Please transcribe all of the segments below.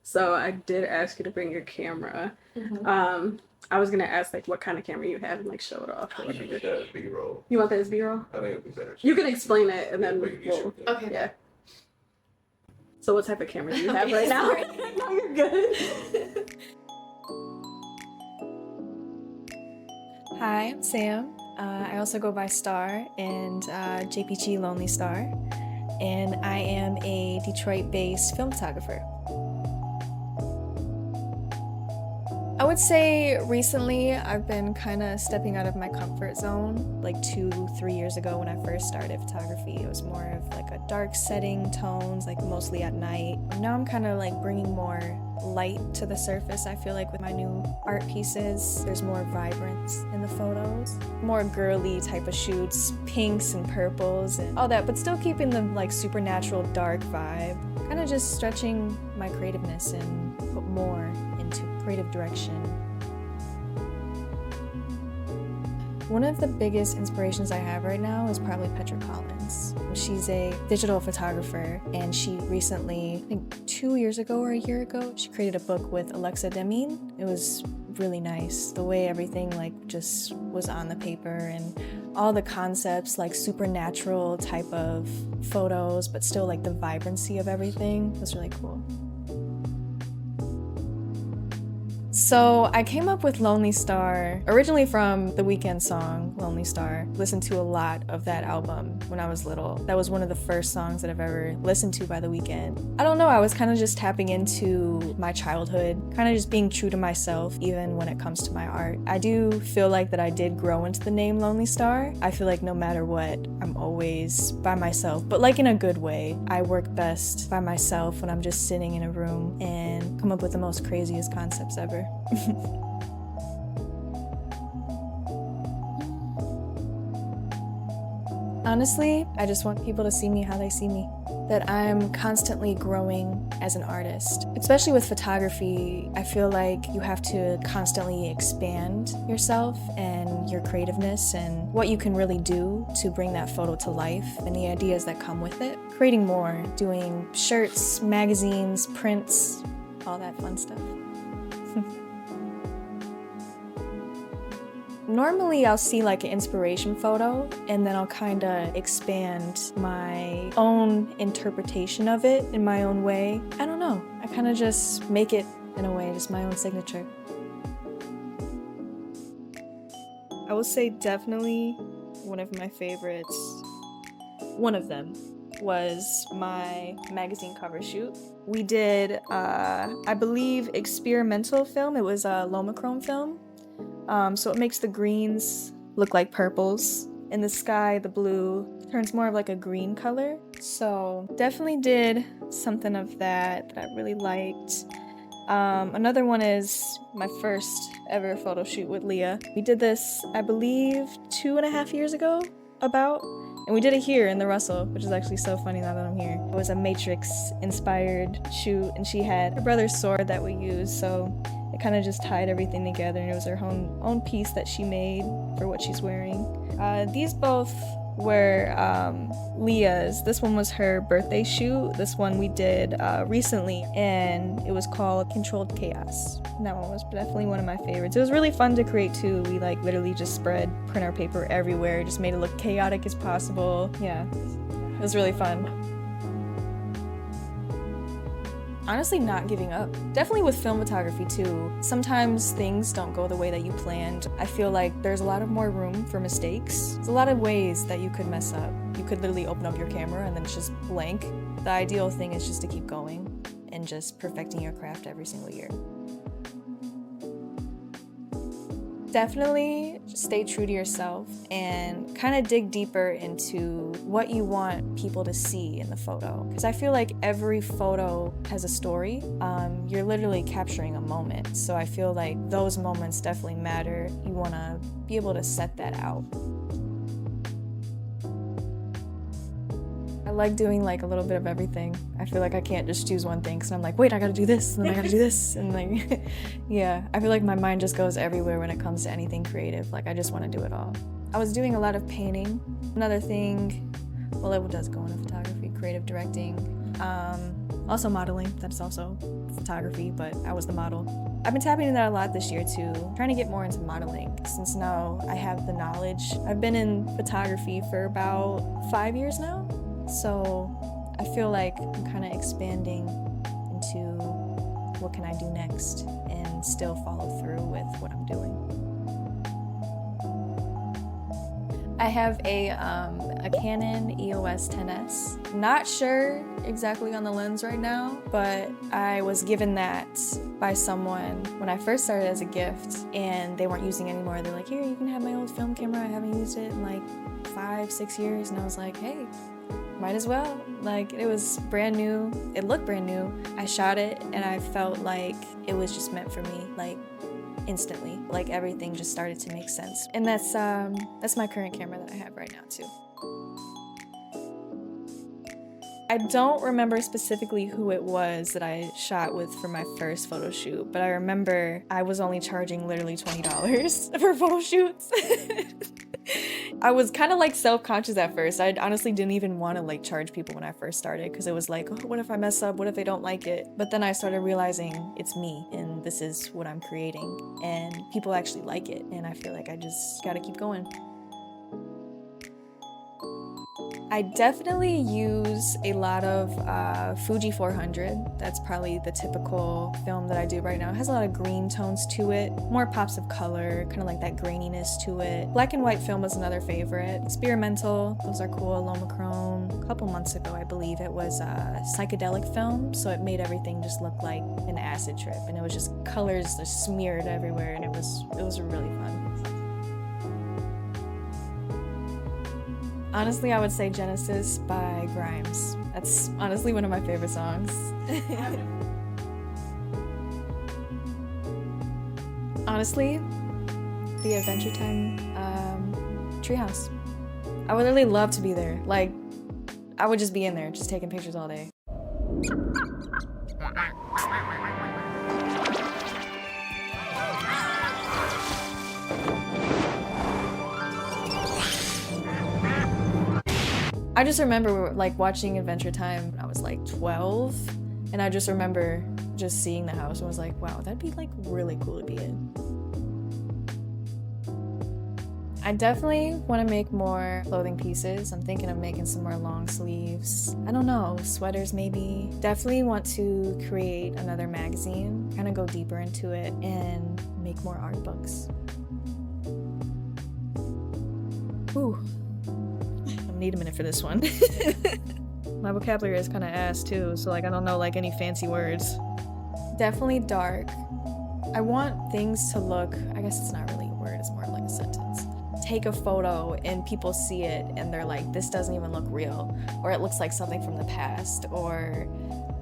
So I did ask you to bring your camera. Mhm. I was gonna ask like what kind of camera you have and like show it off or You should whatever. get that as B-roll. You want that as B-roll? I think it'd be better. You can explain it and then Yeah, you we'll. should. Okay. Yeah. So what type of camera do you have Okay, right now? sorry. No, you're good. Hi, I'm Sam. I also go by Star and JPG Lonely Star, and I am a Detroit-based film photographer. I would say recently I've been kind of stepping out of my comfort zone. Like 2-3 years ago when I first started photography, it was more of like a dark setting tones, like mostly at night. Now I'm kind of like bringing more light to the surface. I feel like with my new art pieces, there's more vibrance in the photos. More girly type of shoots, pinks and purples and all that, but still keeping the like supernatural dark vibe. Kind of just stretching my creativeness and put more into creative direction. One of the biggest inspirations I have right now is probably Petra Collins. She's a digital photographer, and she recently, I think 2 years ago or a year ago, she created a book with Alexa Deming. It was really nice. The way everything like just was on the paper and all the concepts, like supernatural type of photos, but still like the vibrancy of everything was really cool. So I came up with Lonely Star originally from the Weeknd song Lonely Star. Listened to a lot of that album when I was little. That was one of the first songs that I've ever listened to by The Weeknd. I don't know, I was kind of just tapping into my childhood, kind of just being true to myself even when it comes to my art. I do feel like that I did grow into the name Lonely Star. I feel like no matter what, I'm always by myself, but like in a good way. I work best by myself when I'm just sitting in a room and come up with the most craziest concepts ever. Honestly, I just want people to see me how they see me. That I'm constantly growing as an artist. Especially with photography, I feel like you have to constantly expand yourself and your creativeness and what you can really do to bring that photo to life and the ideas that come with it. Creating more, doing shirts, magazines, prints, all that fun stuff. Normally I'll see like an inspiration photo and then I'll kind of expand my own interpretation of it in my own way. I don't know. I kind of just make it in a way, just my own signature. I would say definitely one of my favorites, one of them, was my magazine cover shoot. We did, I believe, experimental film. It was a Lomachrome film. So it makes the greens look like purples. In the sky, the blue turns more of like a green color. So definitely did something of that I really liked. Another one is my first ever photo shoot with Leah. We did this, I believe, 2.5 years ago, about. And we did it here in the Russell, which is actually so funny now that I'm here. It was a Matrix-inspired shoot, and she had her brother's sword that we used, so it kind of just tied everything together, and it was her own piece that she made for what she's wearing. These both were Leah's. This one was her birthday shoot. This one we did recently, and it was called Controlled Chaos. And that one was definitely one of my favorites. It was really fun to create too. We like literally just spread printer paper everywhere, just made it look chaotic as possible. Yeah, it was really fun. Honestly, not giving up. Definitely with film photography too. Sometimes things don't go the way that you planned. I feel like there's a lot of more room for mistakes. There's a lot of ways that you could mess up. You could literally open up your camera and then it's just blank. The ideal thing is just to keep going and just perfecting your craft every single year. Definitely just stay true to yourself and kind of dig deeper into what you want people to see in the photo. Because I feel like every photo has a story. You're literally capturing a moment. So I feel like those moments definitely matter. You want to be able to set that out. I like doing like a little bit of everything. I feel like I can't just choose one thing because I'm like, wait, I gotta do this, and then I gotta do this, and like, yeah. I feel like my mind just goes everywhere when it comes to anything creative. Like, I just want to do it all. I was doing a lot of painting. Another thing, well, it does go into photography, creative directing. Also modeling, that's also photography, but I was the model. I've been tapping into that a lot this year too, trying to get more into modeling since now I have the knowledge. I've been in photography for about 5 years now, so I feel like I'm kind of expanding into what can I do next and still follow through with what I'm doing. I have a Canon EOS 10S. Not sure exactly on the lens right now, but I was given that by someone when I first started as a gift and they weren't using it anymore. They're like, here, you can have my old film camera. I haven't used it in like 5-6 years. And I was like, hey, might as well. Like, it was brand new. It looked brand new. I shot it and I felt like it was just meant for me. Like, instantly, like everything just started to make sense. And that's my current camera that I have right now too. I don't remember specifically who it was that I shot with for my first photo shoot, but I remember I was only charging literally $20 for photo shoots. I was kind of like self-conscious at first. I honestly didn't even want to like charge people when I first started because it was like, oh, what if I mess up? What if they don't like it? But then I started realizing it's me and this is what I'm creating and people actually like it, and I feel like I just gotta keep going. I definitely use a lot of Fuji 400. That's probably the typical film that I do right now. It has a lot of green tones to it, more pops of color, kind of like that graininess to it. Black and white film was another favorite. Experimental, those are cool. Lomachrome. A couple months ago, I believe it was a psychedelic film, so it made everything just look like an acid trip, and it was just colors just smeared everywhere, and it was really fun. Honestly, I would say Genesis by Grimes. That's honestly one of my favorite songs. Honestly, the Adventure Time treehouse. I would really love to be there. Like, I would just be in there, just taking pictures all day. I just remember like watching Adventure Time when I was like 12, and I just remember just seeing the house and was like, wow, that'd be like really cool to be in. I definitely want to make more clothing pieces. I'm thinking of making some more long sleeves. I don't know, sweaters maybe. Definitely want to create another magazine, kind of go deeper into it and make more art books. Ooh. I need a minute for this one. My vocabulary is kind of ass too, so like I don't know like any fancy words. Definitely dark. I want things to look, I guess it's not really a word, it's more of like a sentence. Take a photo and people see it and they're like, this doesn't even look real, or it looks like something from the past, or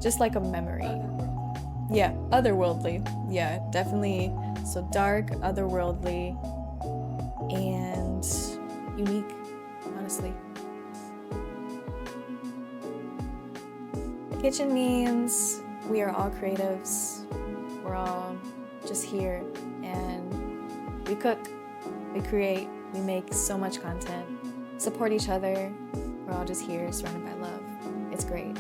just like a memory. Yeah, otherworldly. Yeah, definitely. So dark, otherworldly, and unique, honestly. Kitchen means we are all creatives. We're all just here and we cook, we create, we make so much content, support each other. We're all just here surrounded by love. It's great.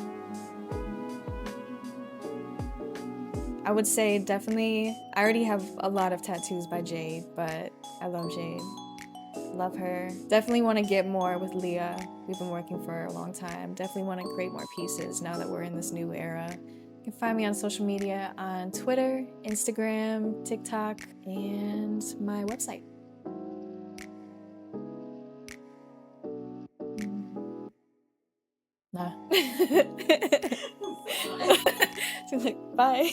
I would say definitely, I already have a lot of tattoos by Jade, but I love Jade. Love her. Definitely want to get more with Leah. We've been working for a long time. Definitely want to create more pieces now that we're in this new era. You can find me on social media on Twitter, Instagram, TikTok, and my website. Nah. So like, bye.